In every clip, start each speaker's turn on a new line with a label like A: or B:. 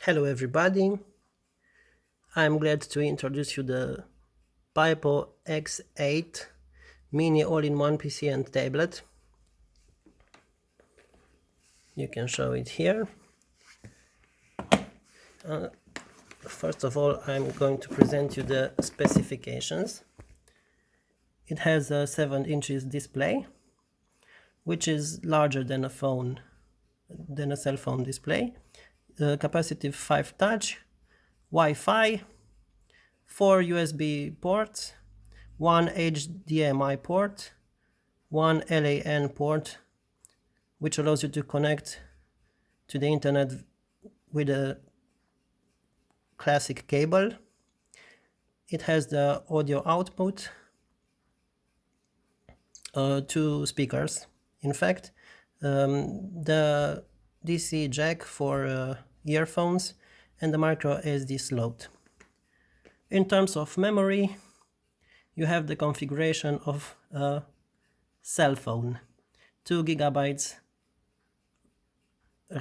A: Hello everybody, I'm glad to introduce you the Pipo X8 mini all-in-one PC and tablet. You can show it here. First of all, I'm going to present you the specifications. It has a 7 inches display, which is larger than a cell phone display. Capacitive 5 touch, Wi-Fi, 4 USB ports, 1 HDMI port, 1 LAN port, which allows you to connect to the internet with a classic cable. It has the audio output, 2 speakers. In fact, the DC jack for earphones and the micro SD slot. In terms of memory, you have the configuration of a cell phone, 2 GB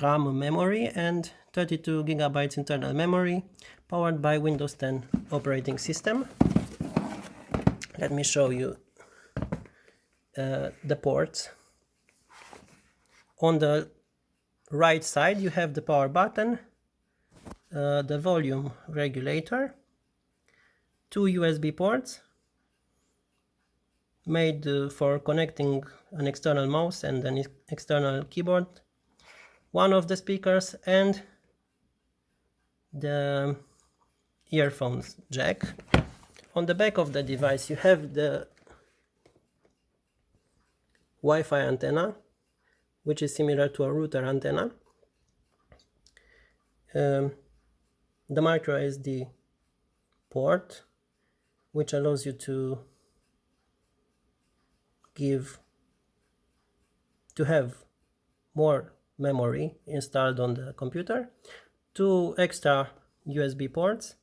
A: RAM memory and 32 GB internal memory, powered by Windows 10 operating system. Let me show you the ports. On the right side you have the power button, the volume regulator, 2 USB ports made for connecting an external mouse and an external keyboard, one of the speakers, and the earphones jack. On the back of the device you have the Wi-Fi antenna, which is similar to a router antenna, the micro SD port, which allows you to have more memory installed on the computer, 2 extra USB ports,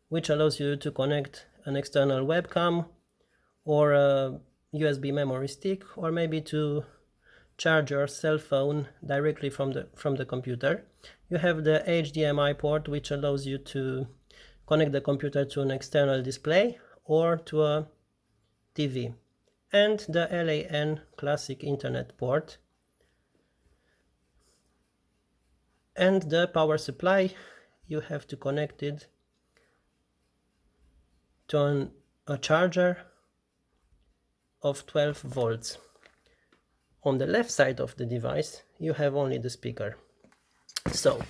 A: which allows you to connect an external webcam or a USB memory stick, or maybe to charge your cell phone directly from the computer. You have the HDMI port, which allows you to connect the computer to an external display or to a TV, and the LAN classic internet port, and the power supply. You have to connect it to a charger of 12 volts. On the left side of the device you have only the speaker. So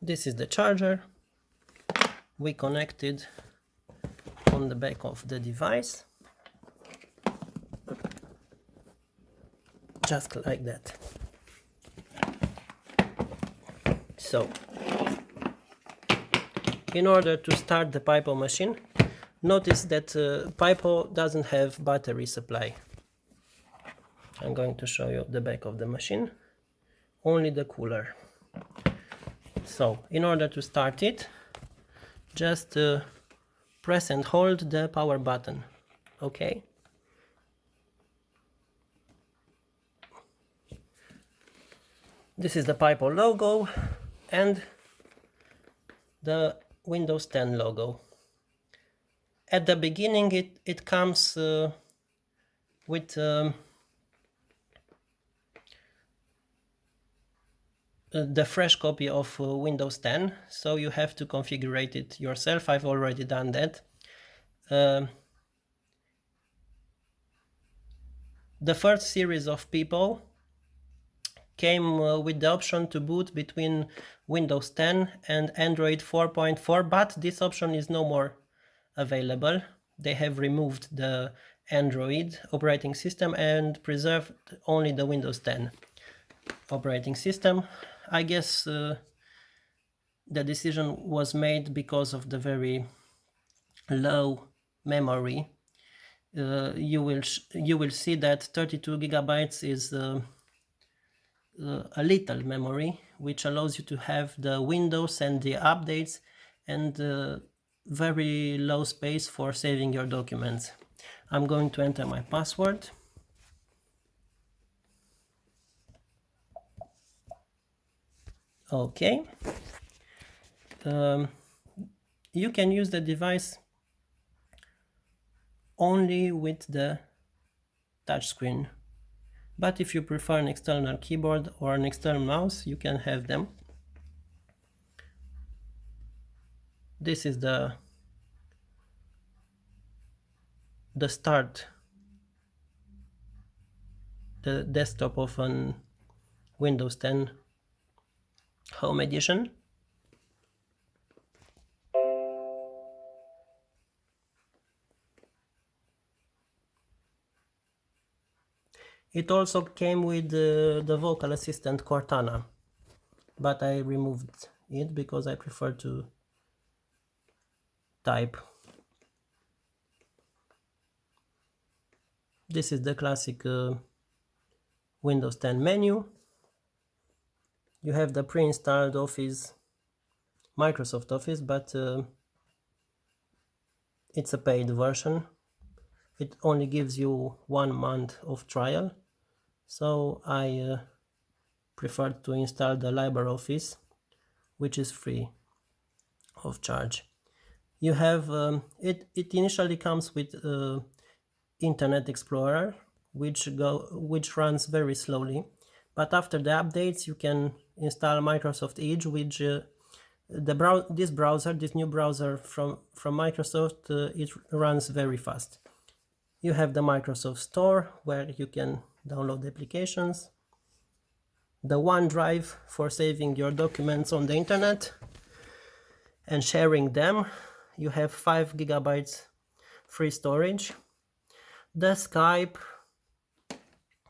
A: this is the charger we connected on the back of the device, just like that. So in order to start the Pipo machine, notice that Pipo doesn't have battery supply. I'm going to show you the back of the machine, only the cooler. So in order to start it, just press and hold the power button. Okay. This is the Pipo logo and the Windows 10 logo. At the beginning it comes with the fresh copy of Windows 10, so you have to configure it yourself. I've already done that. The first series of Pipo came with the option to boot between Windows 10 and Android 4.4, but this option is no more available. They have removed the Android operating system and preserved only the Windows 10 operating system. I guess the decision was made because of the very low memory. You will see that 32 GB is a little memory, which allows you to have the Windows and the updates, and very low space for saving your documents. I'm going to enter my password. Okay. You can use the device only with the touchscreen, but if you prefer an external keyboard or an external mouse, you can have them. This is the start, the desktop of an Windows 10 Home Edition. It also came with the vocal assistant Cortana, but I removed it because I prefer to type. This is the classic Windows 10 menu. You have the pre-installed Office, Microsoft Office, but it's a paid version. It only gives you 1 month of trial, so I preferred to install the LibreOffice, which is free of charge. You have it initially comes with Internet Explorer, which runs very slowly, but after the updates you can install Microsoft Edge, which this new browser from Microsoft, it runs very fast. You have the Microsoft Store, where you can download applications, the OneDrive for saving your documents on the internet and sharing them. You have 5 gigabytes free storage. The Skype,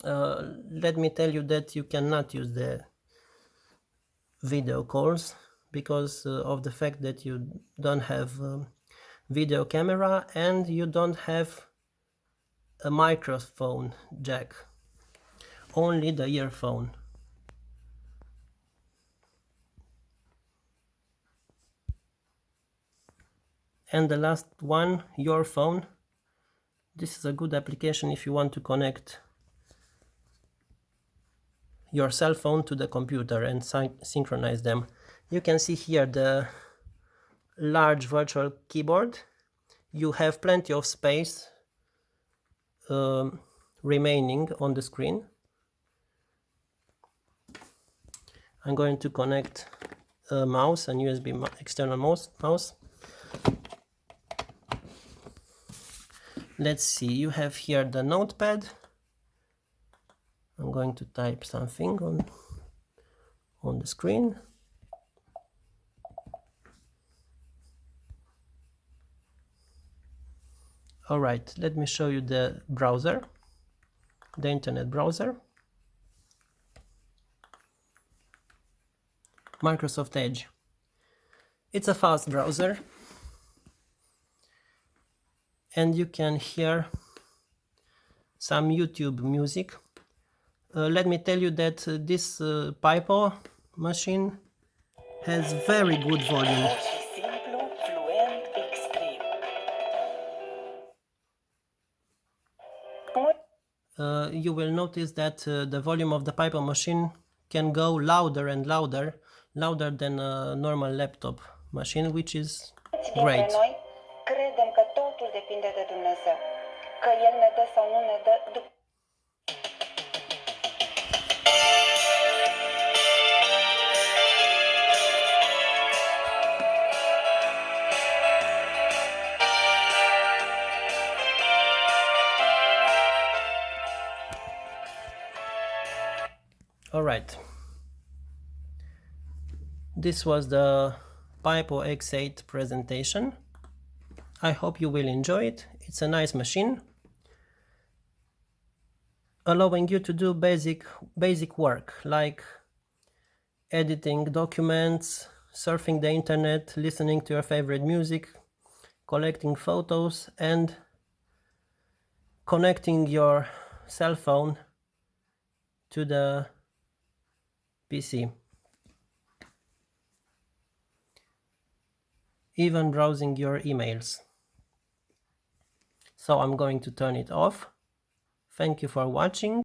A: let me tell you that you cannot use the video calls because of the fact that you don't have video camera and you don't have a microphone jack, only the earphone. And the last one, Your Phone. This is a good application if you want to connect your cell phone to the computer and synchronize them. You can see here the large virtual keyboard. You have plenty of space remaining on the screen. I'm going to connect a mouse, an USB external mouse. Let's see, you have here the notepad. I'm going to type something on the screen. Alright, let me show you the browser, the internet browser. Microsoft Edge. It's a fast browser, and you can hear some YouTube music. Let me tell you that this Pipo machine has very good volume. You will notice that the volume of the Pipo machine can go louder and louder than a normal laptop machine, which is great. Noi credem că totul depinde de Dumnezeu, că El ne dă sau nu ne dă. All right. This was the Pipo X8 presentation. I hope you will enjoy it. It's a nice machine, allowing you to do basic work like editing documents, surfing the internet, listening to your favorite music, collecting photos, and connecting your cell phone to the PC. Even browsing your emails. So I'm going to turn it off. Thank you for watching.